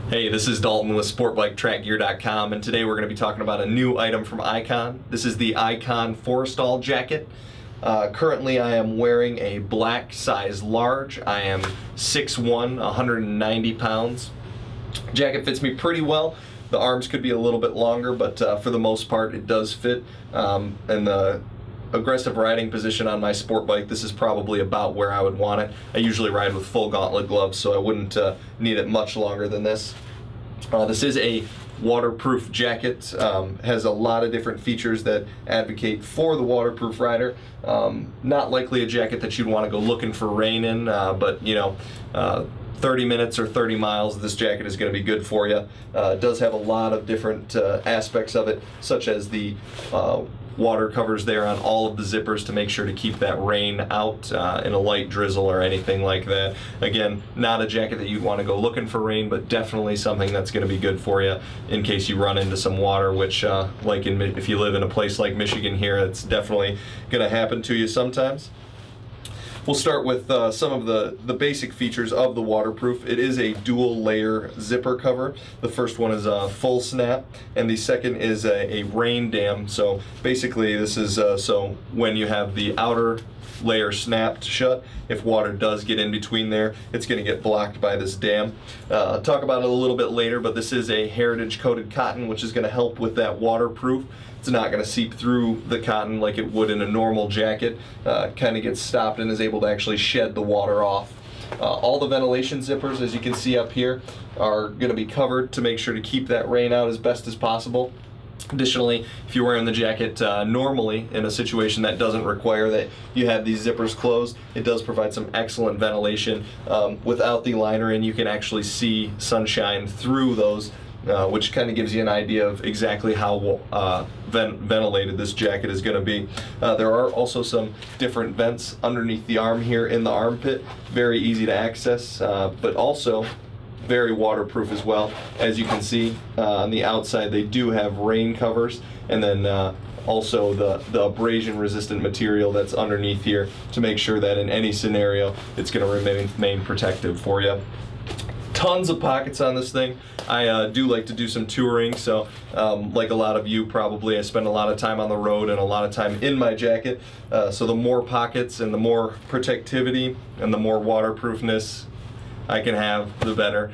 Hey, this is Dalton with SportBikeTrackGear.com, and today we're going to be talking about a new item from Icon. This is the Icon Forestall Jacket. Currently I am wearing a black size large. I am 6'1", 190 pounds. Jacket fits me pretty well. The arms could be a little bit longer, but for the most part it does fit. And the aggressive riding position on my sport bike, this is probably about where I would want it. I usually ride with full gauntlet gloves, so I wouldn't need it much longer than this. This is a waterproof jacket. Has a lot of different features that advocate for the waterproof rider. Not likely a jacket that you'd want to go looking for rain in, but you know, 30 minutes or 30 miles, this jacket is going to be good for you. It does have a lot of different aspects of it, such as the water covers there on all of the zippers to make sure to keep that rain out in a light drizzle or anything like that. Again, not a jacket that you'd want to go looking for rain, but definitely something that's going to be good for you in case you run into some water, which if you live in a place like Michigan here, it's definitely going to happen to you sometimes. We'll start with some of the basic features of the waterproof. It is a dual layer zipper cover. The first one is a full snap, and the second is a rain dam. So basically this is so when you have the outer layer snapped shut, if water does get in between there, it's going to get blocked by this dam. I'll talk about it a little bit later, but this is a heritage coated cotton, which is going to help with that waterproof. It's not going to seep through the cotton like it would in a normal jacket. Kind of gets stopped and is able to actually shed the water off. All the ventilation zippers, as you can see up here, are going to be covered to make sure to keep that rain out as best as possible. Additionally, if you're wearing the jacket normally in a situation that doesn't require that you have these zippers closed, it does provide some excellent ventilation. Without the liner in, you can actually see sunshine through those, which kind of gives you an idea of exactly how ventilated this jacket is going to be. There are also some different vents underneath the arm here in the armpit, very easy to access, but also very waterproof as well. As you can see on the outside, they do have rain covers, and then also the abrasion resistant material that's underneath here to make sure that in any scenario it's going to remain protective for you. Tons of pockets on this thing. I do like to do some touring, so like a lot of you probably, I spend a lot of time on the road and a lot of time in my jacket, so the more pockets and the more protectivity and the more waterproofness I can have, the better,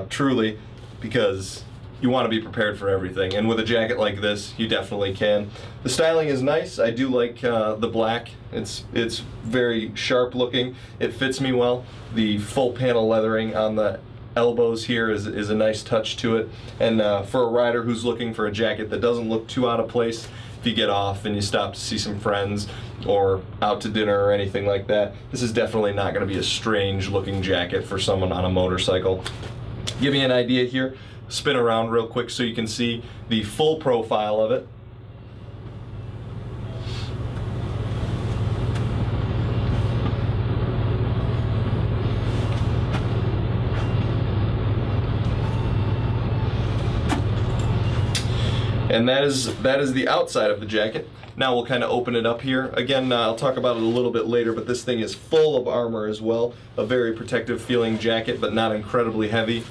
truly, because you want to be prepared for everything, and with a jacket like this you definitely can. The styling is nice. I do like the black. It's very sharp looking. It fits me well. The full panel leathering on the elbows here is a nice touch to it, and for a rider who's looking for a jacket that doesn't look too out of place, if you get off and you stop to see some friends or out to dinner or anything like that, this is definitely not going to be a strange looking jacket for someone on a motorcycle. Give you an idea here, spin around real quick so you can see the full profile of it. And that is the outside of the jacket. Now we'll kind of open it up here. Again, I'll talk about it a little bit later, but this thing is full of armor as well. A very protective feeling jacket, but not incredibly heavy.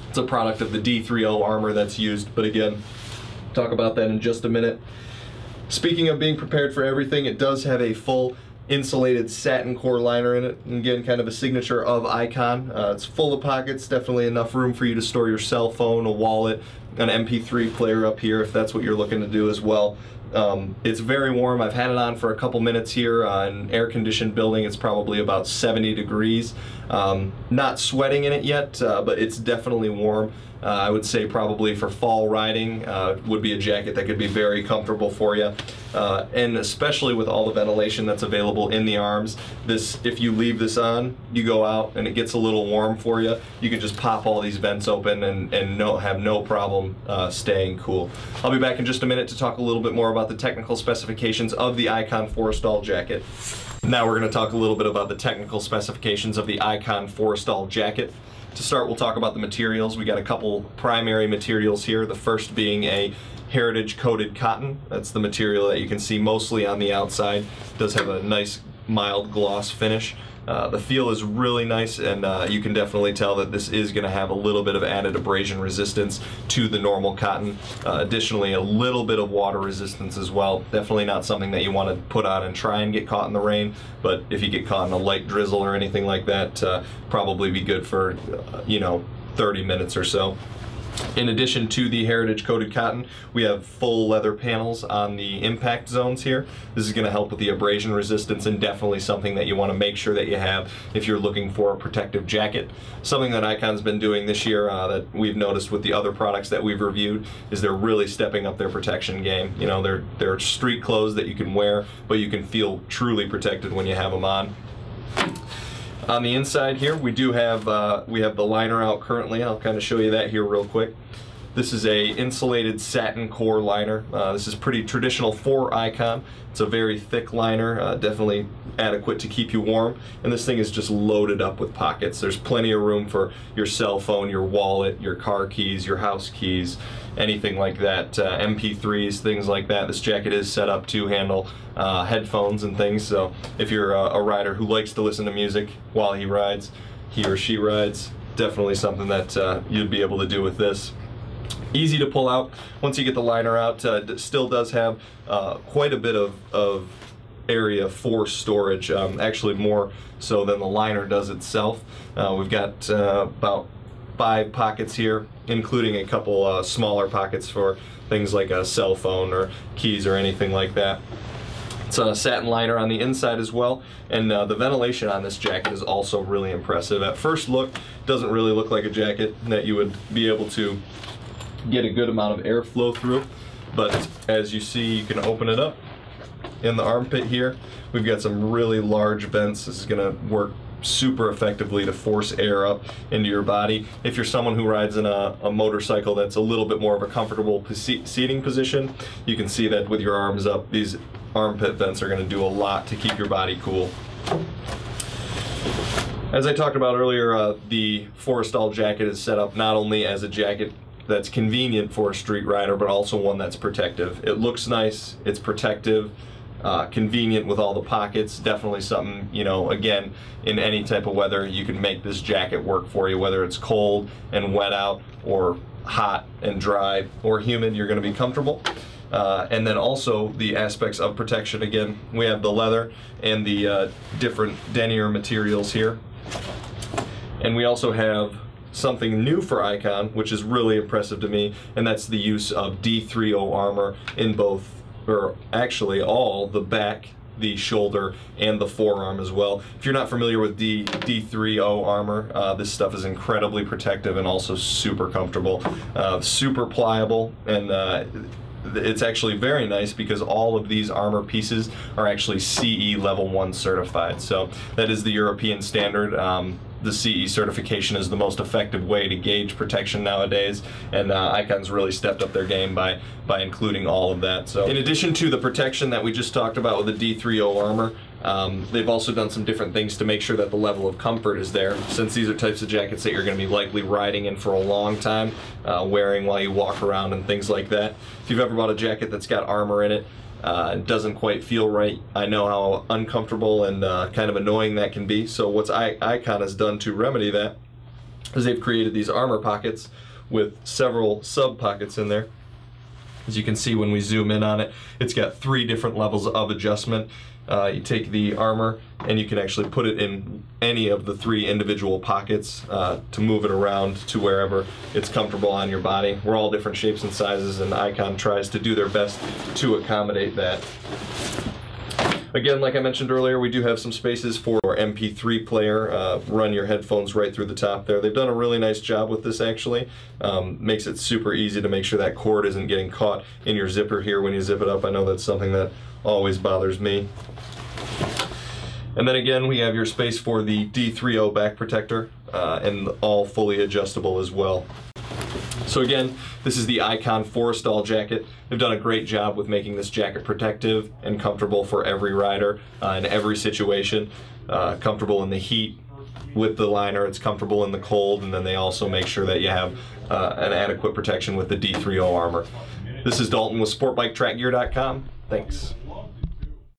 It's a product of the D30 armor that's used, but again, talk about that in just a minute. Speaking of being prepared for everything, it does have a full insulated satin core liner in it. And again, kind of a signature of Icon. It's full of pockets, definitely enough room for you to store your cell phone, a wallet, an MP3 player up here if that's what you're looking to do as well. It's very warm. I've had it on for a couple minutes here in air-conditioned building. It's probably about 70 degrees. Not sweating in it yet, but it's definitely warm. I would say probably for fall riding would be a jacket that could be very comfortable for you. And especially with all the ventilation that's available in the arms, if you leave this on, you go out and it gets a little warm for you, you can just pop all these vents open and have no problem staying cool. I'll be back in just a minute to talk a little bit more about the technical specifications of the Icon Forestall Jacket. Now we're going to talk a little bit about the technical specifications of the Icon Forestall Jacket. To start, we'll talk about the materials. We got a couple primary materials here, the first being a heritage coated cotton. That's the material that you can see mostly on the outside. It does have a nice mild gloss finish. The feel is really nice, and you can definitely tell that this is going to have a little bit of added abrasion resistance to the normal cotton. Additionally, a little bit of water resistance as well. Definitely not something that you want to put on and try and get caught in the rain, but if you get caught in a light drizzle or anything like that, probably be good for, 30 minutes or so. In addition to the heritage coated cotton, we have full leather panels on the impact zones here. This is going to help with the abrasion resistance, and definitely something that you want to make sure that you have if you're looking for a protective jacket. Something that Icon's been doing this year that we've noticed with the other products that we've reviewed is they're really stepping up their protection game. They're street clothes that you can wear, but you can feel truly protected when you have them on. On the inside here, we do have the liner out currently. I'll kind of show you that here real quick. This is a insulated satin core liner. This is pretty traditional for Icon. It's a very thick liner, definitely adequate to keep you warm. And this thing is just loaded up with pockets. There's plenty of room for your cell phone, your wallet, your car keys, your house keys, anything like that, MP3s, things like that. This jacket is set up to handle headphones and things, so if you're a rider who likes to listen to music while he or she rides, definitely something that you'd be able to do with this. Easy to pull out once you get the liner out. It still does have quite a bit of area for storage, actually more so than the liner does itself. We've got about 5 pockets here, including a couple smaller pockets for things like a cell phone or keys or anything like that. It's a satin liner on the inside as well, and the ventilation on this jacket is also really impressive. At first look, doesn't really look like a jacket that you would be able to get a good amount of airflow through, but as you see, you can open it up in the armpit here. We've got some really large vents. This is going to work super effectively to force air up into your body. If you're someone who rides in a motorcycle that's a little bit more of a comfortable seating position, you can see that with your arms up, these armpit vents are going to do a lot to keep your body cool. As I talked about earlier, the Forestall jacket is set up not only as a jacket that's convenient for a street rider, but also one that's protective. It looks nice, it's protective, convenient with all the pockets. Definitely something, again, in any type of weather, you can make this jacket work for you, whether it's cold and wet out or hot and dry or humid, you're going to be comfortable. And then also the aspects of protection. Again, we have the leather and the different denier materials here. And we also have something new for Icon, which is really impressive to me, and that's the use of D3O armor in both, or actually all, the back, the shoulder, and the forearm as well. If you're not familiar with D3O armor, this stuff is incredibly protective and also super comfortable, super pliable, and it's actually very nice because all of these armor pieces are actually CE level 1 certified. So that is the European standard. The CE certification is the most effective way to gauge protection nowadays, and Icon's really stepped up their game by including all of that. So in addition to the protection that we just talked about with the D3O armor, they've also done some different things to make sure that the level of comfort is there, since these are types of jackets that you're going to be likely riding in for a long time, wearing while you walk around and things like that. If you've ever bought a jacket that's got armor in it, it doesn't quite feel right, I know how uncomfortable and kind of annoying that can be. So what Icon has done to remedy that is they've created these armor pockets with several sub pockets in there. As you can see when we zoom in on it, it's got 3 different levels of adjustment. You take the armor and you can actually put it in any of the 3 individual pockets to move it around to wherever it's comfortable on your body. We're all different shapes and sizes, and Icon tries to do their best to accommodate that. Again, like I mentioned earlier, we do have some spaces for our MP3 player. Run your headphones right through the top there. They've done a really nice job with this, actually. Makes it super easy to make sure that cord isn't getting caught in your zipper here when you zip it up. I know that's something that always bothers me. And then again, we have your space for the D3O back protector, and all fully adjustable as well. So again, this is the Icon Forestall Jacket. They've done a great job with making this jacket protective and comfortable for every rider in every situation. Comfortable in the heat with the liner, it's comfortable in the cold, and then they also make sure that you have an adequate protection with the D3O armor. This is Dalton with SportBikeTrackGear.com. Thanks.